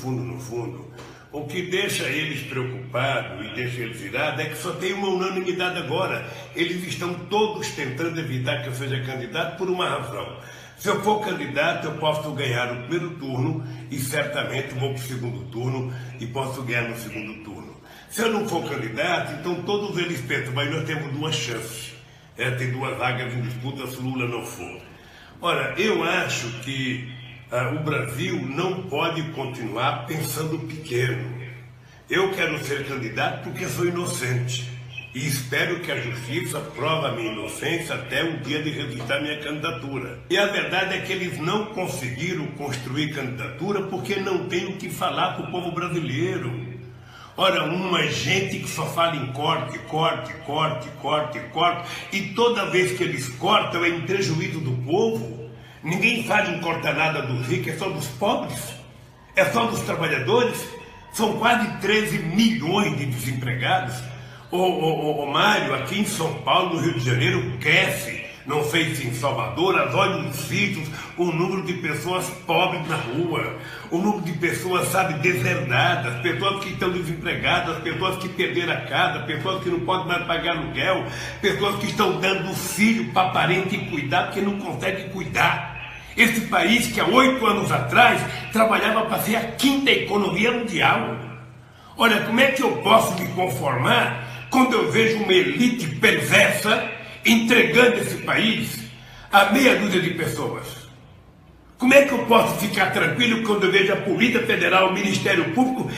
No fundo, o que deixa eles preocupados e deixa eles irados é que só tem uma unanimidade agora. Eles estão todos tentando evitar que eu seja candidato por uma razão. Se eu for candidato, eu posso ganhar o primeiro turno e certamente vou para o segundo turno e posso ganhar no segundo turno. Se eu não for candidato, então todos eles pensam, mas nós temos duas chances. Tem duas vagas em disputa se Lula não for. Ora, eu acho que o Brasil não pode continuar pensando pequeno. Eu quero ser candidato porque sou inocente e espero que a justiça prove a minha inocência até o dia de registrar minha candidatura. E a verdade é que eles não conseguiram construir candidatura porque não tem o que falar para o povo brasileiro. Ora, uma gente que só fala em corte, e toda vez que eles cortam é em prejuízo do povo. Ninguém fala em cortar nada dos ricos, é só dos pobres, é só dos trabalhadores. São quase 13 milhões de desempregados. O Mário, aqui em São Paulo, no Rio de Janeiro, cresce. Não sei se em Salvador, olha os sítios, o número de pessoas pobres na rua, o número de pessoas, deserdadas, pessoas que estão desempregadas, pessoas que perderam a casa, pessoas que não podem mais pagar aluguel, pessoas que estão dando filho para parente cuidar porque não conseguem cuidar. Esse país que há 8 anos atrás trabalhava para ser a 5ª economia mundial. Olha, como é que eu posso me conformar quando eu vejo uma elite perversa entregando esse país a meia dúzia de pessoas? Como é que eu posso ficar tranquilo quando eu vejo a Polícia Federal, o Ministério Público,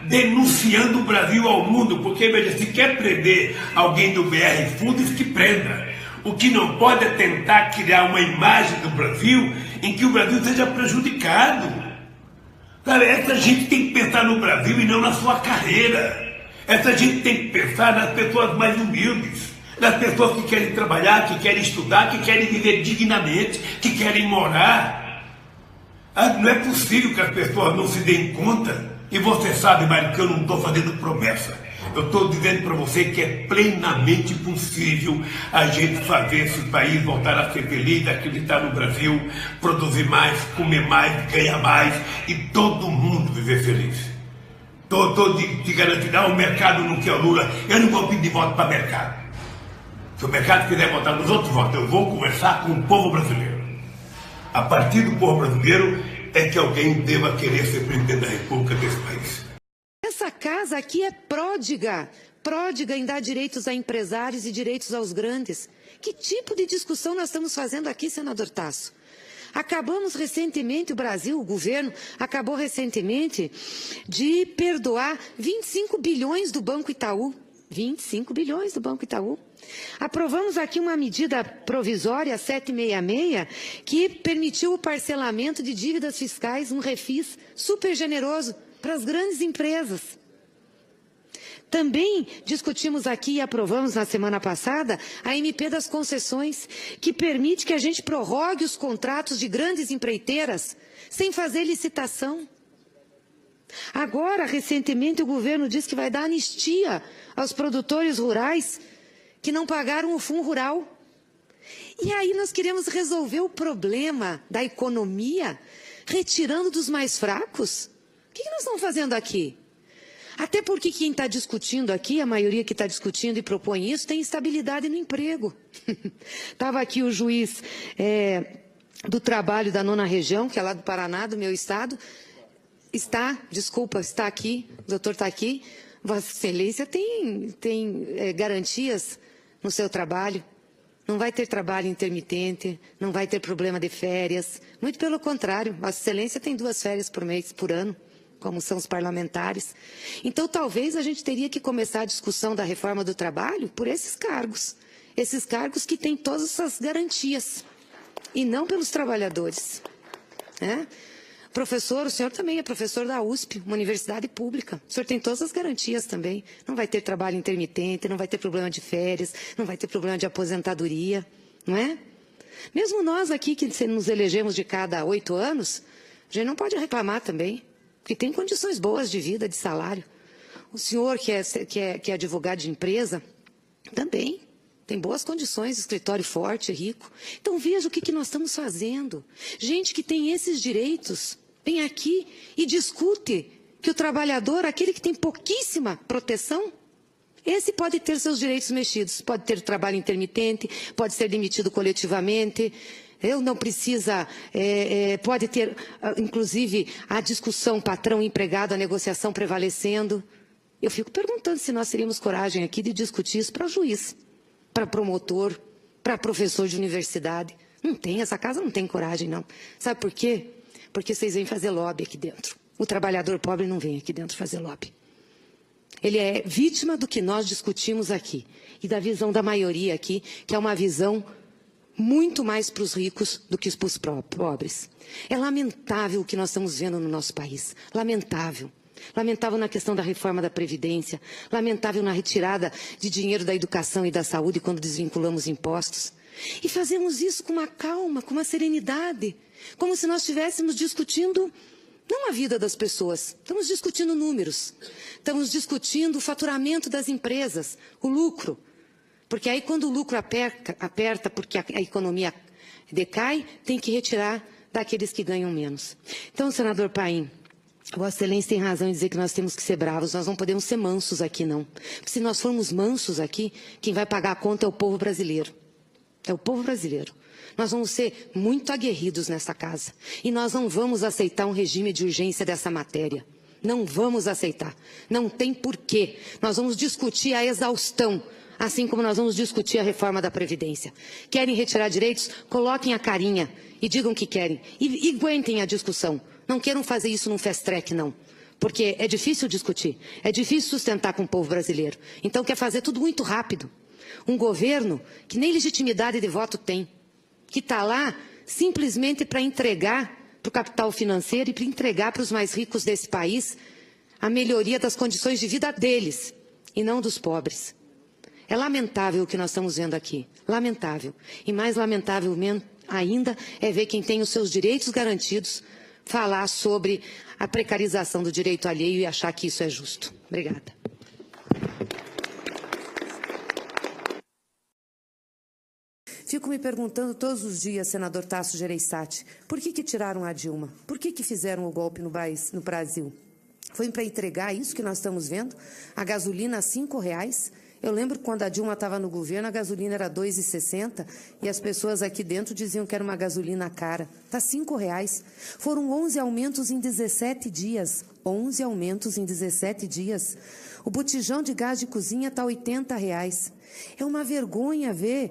denunciando o Brasil ao mundo? Porque, veja, se quer prender alguém do BR Foods, que prenda. O que não pode é tentar criar uma imagem do Brasil em que o Brasil seja prejudicado. Essa gente tem que pensar no Brasil e não na sua carreira. Essa gente tem que pensar nas pessoas mais humildes, das pessoas que querem trabalhar, que querem estudar, que querem viver dignamente, que querem morar. Não é possível que as pessoas não se deem conta. E você sabe, Mário, que eu não estou fazendo promessa. Eu estou dizendo para você que é plenamente possível a gente fazer esse país voltar a ser feliz, acreditar no Brasil, produzir mais, comer mais, ganhar mais e todo mundo viver feliz. Estou te garantindo, o mercado não quer o Lula, eu não vou pedir voto para o mercado. Se o mercado quiser votar nos outros votos, eu vou conversar com o povo brasileiro. A partir do povo brasileiro é que alguém deva querer ser presidente da República desse país. Essa casa aqui é pródiga em dar direitos a empresários e direitos aos grandes. Que tipo de discussão nós estamos fazendo aqui, senador Tasso? Acabamos recentemente, o Brasil, o governo, acabou recentemente de perdoar 25 bilhões do Banco Itaú. 25 bilhões do Banco Itaú. Aprovamos aqui uma medida provisória, 766, que permitiu o parcelamento de dívidas fiscais, um refis super generoso para as grandes empresas. Também discutimos aqui e aprovamos na semana passada a MP das concessões, que permite que a gente prorrogue os contratos de grandes empreiteiras sem fazer licitação. Agora, recentemente, o governo diz que vai dar anistia aos produtores rurais que não pagaram o Fundo Rural. E aí nós queremos resolver o problema da economia retirando dos mais fracos? O que nós estamos fazendo aqui? Até porque quem está discutindo aqui, a maioria que está discutindo e propõe isso, tem estabilidade no emprego. Estava aqui o juiz do trabalho da 9ª região, que é lá do Paraná, do meu estado. Está aqui, o doutor está aqui. Vossa Excelência tem garantias no seu trabalho. Não vai ter trabalho intermitente, não vai ter problema de férias. Muito pelo contrário, Vossa Excelência tem 2 férias por ano, como são os parlamentares. Então, talvez a gente teria que começar a discussão da reforma do trabalho por esses cargos que têm todas essas garantias, e não pelos trabalhadores. Professor, o senhor também é professor da USP, uma universidade pública. O senhor tem todas as garantias também. Não vai ter trabalho intermitente, não vai ter problema de férias, não vai ter problema de aposentadoria, não é? Mesmo nós aqui, que nos elegemos de cada 8 anos, a gente não pode reclamar também, porque tem condições boas de vida, de salário. O senhor, que é advogado de empresa, também tem boas condições, escritório forte, rico. Então veja o que nós estamos fazendo. Gente que tem esses direitos, Vem aqui e discute que o trabalhador, aquele que tem pouquíssima proteção, esse pode ter seus direitos mexidos, pode ter trabalho intermitente, pode ser demitido coletivamente, não precisa, pode ter, inclusive, a discussão patrão-empregado, a negociação prevalecendo. Eu fico perguntando se nós teríamos coragem aqui de discutir isso para juiz, para promotor, para professor de universidade. Não tem, essa casa não tem coragem, não. Sabe por quê? Porque vocês vêm fazer lobby aqui dentro. O trabalhador pobre não vem aqui dentro fazer lobby. Ele é vítima do que nós discutimos aqui e da visão da maioria aqui, que é uma visão muito mais para os ricos do que para os pobres. É lamentável o que nós estamos vendo no nosso país. Lamentável. Lamentável na questão da reforma da Previdência. Lamentável na retirada de dinheiro da educação e da saúde quando desvinculamos impostos. E fazemos isso com uma calma, com uma serenidade, como se nós estivéssemos discutindo não a vida das pessoas, estamos discutindo números, estamos discutindo o faturamento das empresas, o lucro. Porque aí quando o lucro aperta porque a economia decai, tem que retirar daqueles que ganham menos. Então, senador Paim, Vossa Excelência tem razão em dizer que nós temos que ser bravos, nós não podemos ser mansos aqui não. Porque se nós formos mansos aqui, quem vai pagar a conta é o povo brasileiro. É o povo brasileiro. Nós vamos ser muito aguerridos nessa casa. E nós não vamos aceitar um regime de urgência dessa matéria. Não vamos aceitar. Não tem porquê. Nós vamos discutir a exaustão, assim como nós vamos discutir a reforma da Previdência. Querem retirar direitos? Coloquem a carinha e digam que querem. E aguentem a discussão. Não queiram fazer isso num fast track, não. Porque é difícil discutir. É difícil sustentar com o povo brasileiro. Então quer fazer tudo muito rápido. Um governo que nem legitimidade de voto tem, que está lá simplesmente para entregar para o capital financeiro e para entregar para os mais ricos desse país a melhoria das condições de vida deles e não dos pobres. É lamentável o que nós estamos vendo aqui, lamentável. E mais lamentável ainda é ver quem tem os seus direitos garantidos falar sobre a precarização do direito alheio e achar que isso é justo. Obrigada. Fico me perguntando todos os dias, senador Tasso Gereissati, por que tiraram a Dilma? Por que fizeram o golpe no Brasil? Foi para entregar isso que nós estamos vendo? A gasolina a R$5? Eu lembro quando a Dilma estava no governo, a gasolina era R$ 2,60 e as pessoas aqui dentro diziam que era uma gasolina cara. Está R$5. Foram 11 aumentos em 17 dias. 11 aumentos em 17 dias. O botijão de gás de cozinha está R$ 80. É uma vergonha ver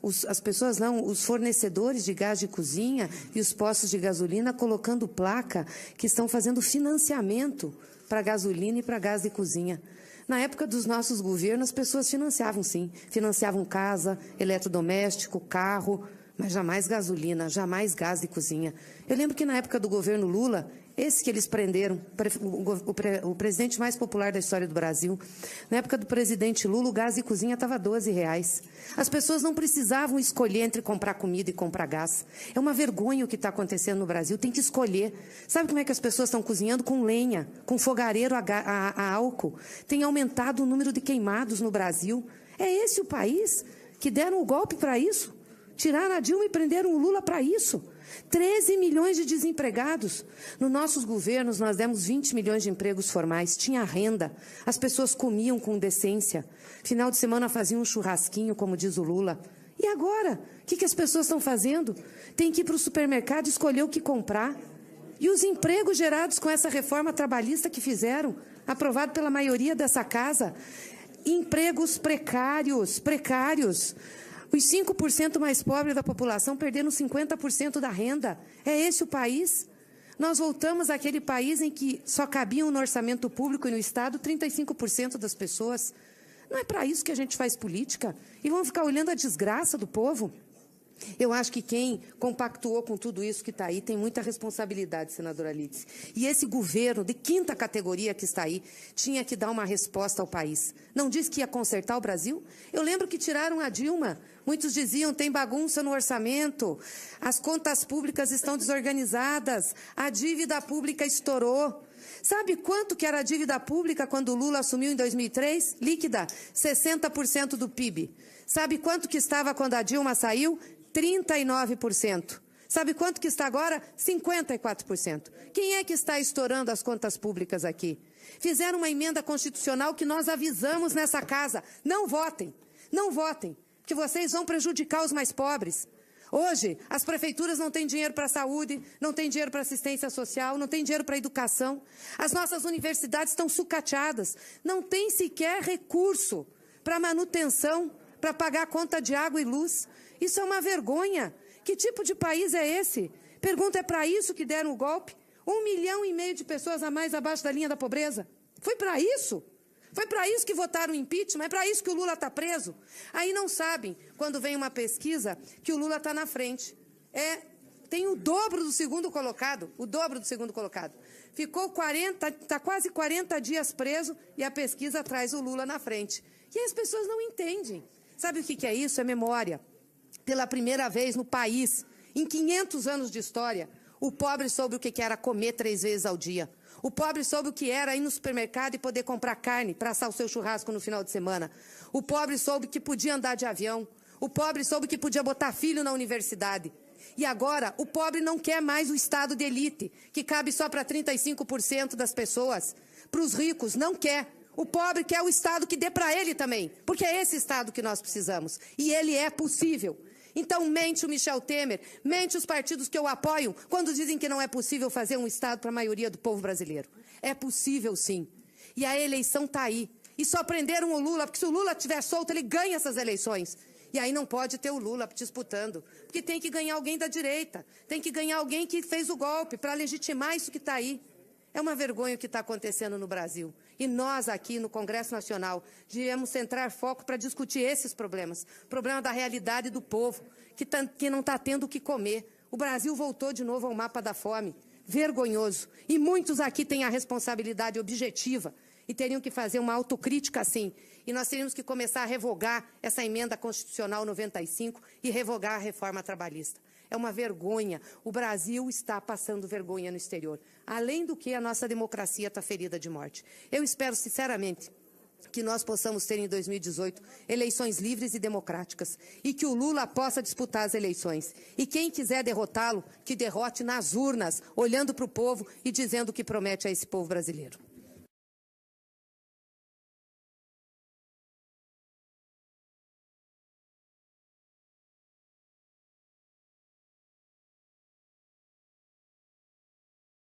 os fornecedores de gás de cozinha e os postos de gasolina colocando placa que estão fazendo financiamento para gasolina e para gás de cozinha. Na época dos nossos governos, as pessoas financiavam, sim. Financiavam casa, eletrodoméstico, carro, mas jamais gasolina, jamais gás de cozinha. Eu lembro que na época do governo Lula, esse que eles prenderam, o presidente mais popular da história do Brasil, na época do presidente Lula, o gás de cozinha estava R$ 12. As pessoas não precisavam escolher entre comprar comida e comprar gás. É uma vergonha o que está acontecendo no Brasil, tem que escolher. Sabe como é que as pessoas estão cozinhando? Com lenha, com fogareiro a álcool. Tem aumentado o número de queimados no Brasil. É esse o país que deram o golpe para isso? Tiraram a Dilma e prenderam o Lula para isso. 13 milhões de desempregados. Nos nossos governos, nós demos 20 milhões de empregos formais. Tinha renda. As pessoas comiam com decência. Final de semana faziam um churrasquinho, como diz o Lula. E agora? O que as pessoas estão fazendo? Tem que ir para o supermercado escolher o que comprar. E os empregos gerados com essa reforma trabalhista que fizeram, aprovado pela maioria dessa casa, empregos precários. Os 5% mais pobres da população perderam 50% da renda. É esse o país? Nós voltamos àquele país em que só cabiam no orçamento público e no Estado 35% das pessoas. Não é para isso que a gente faz política? E vamos ficar olhando a desgraça do povo? Eu acho que quem compactuou com tudo isso que está aí tem muita responsabilidade, senadora Lídice. E esse governo de quinta categoria que está aí tinha que dar uma resposta ao país. Não disse que ia consertar o Brasil? Eu lembro que tiraram a Dilma. Muitos diziam, tem bagunça no orçamento, as contas públicas estão desorganizadas, a dívida pública estourou. Sabe quanto que era a dívida pública quando o Lula assumiu em 2003? Líquida, 60% do PIB. Sabe quanto que estava quando a Dilma saiu? 39%. Sabe quanto que está agora? 54%. Quem é que está estourando as contas públicas aqui? Fizeram uma emenda constitucional que nós avisamos nessa casa. Não votem, não votem, que vocês vão prejudicar os mais pobres. Hoje, as prefeituras não têm dinheiro para a saúde, não têm dinheiro para assistência social, não têm dinheiro para a educação. As nossas universidades estão sucateadas. Não tem sequer recurso para manutenção, para pagar a conta de água e luz. Isso é uma vergonha. Que tipo de país é esse? Pergunta, é para isso que deram o golpe? 1,5 milhão de pessoas a mais abaixo da linha da pobreza? Foi para isso? Foi para isso que votaram o impeachment? É para isso que o Lula está preso? Aí não sabem, quando vem uma pesquisa, que o Lula está na frente. Tem o dobro do segundo colocado, o dobro do segundo colocado. Ficou está quase 40 dias preso e a pesquisa traz o Lula na frente. E as pessoas não entendem. Sabe o que é isso? É memória. Pela primeira vez no país, em 500 anos de história, o pobre soube o que era comer 3 vezes ao dia. O pobre soube o que era ir no supermercado e poder comprar carne para assar o seu churrasco no final de semana. O pobre soube que podia andar de avião. O pobre soube que podia botar filho na universidade. E agora, o pobre não quer mais o estado de elite, que cabe só para 35% das pessoas. Para os ricos, não quer. O pobre quer o estado que dê para ele também, porque é esse estado que nós precisamos. E ele é possível. Então mente o Michel Temer, mente os partidos que eu apoio, quando dizem que não é possível fazer um Estado para a maioria do povo brasileiro. É possível, sim. E a eleição está aí. E só prenderam o Lula, porque se o Lula estiver solto, ele ganha essas eleições. E aí não pode ter o Lula disputando, porque tem que ganhar alguém da direita, tem que ganhar alguém que fez o golpe para legitimar isso que está aí. É uma vergonha o que está acontecendo no Brasil. E nós aqui no Congresso Nacional devemos centrar foco para discutir esses problemas. Problema da realidade do povo, que não está tendo o que comer. O Brasil voltou de novo ao mapa da fome. Vergonhoso. E muitos aqui têm a responsabilidade objetiva e teriam que fazer uma autocrítica, sim. E nós teríamos que começar a revogar essa emenda constitucional 95 e revogar a reforma trabalhista. É uma vergonha. O Brasil está passando vergonha no exterior. Além do que, a nossa democracia está ferida de morte. Eu espero, sinceramente, que nós possamos ter em 2018 eleições livres e democráticas e que o Lula possa disputar as eleições. E quem quiser derrotá-lo, que derrote nas urnas, olhando para o povo e dizendo o que promete a esse povo brasileiro.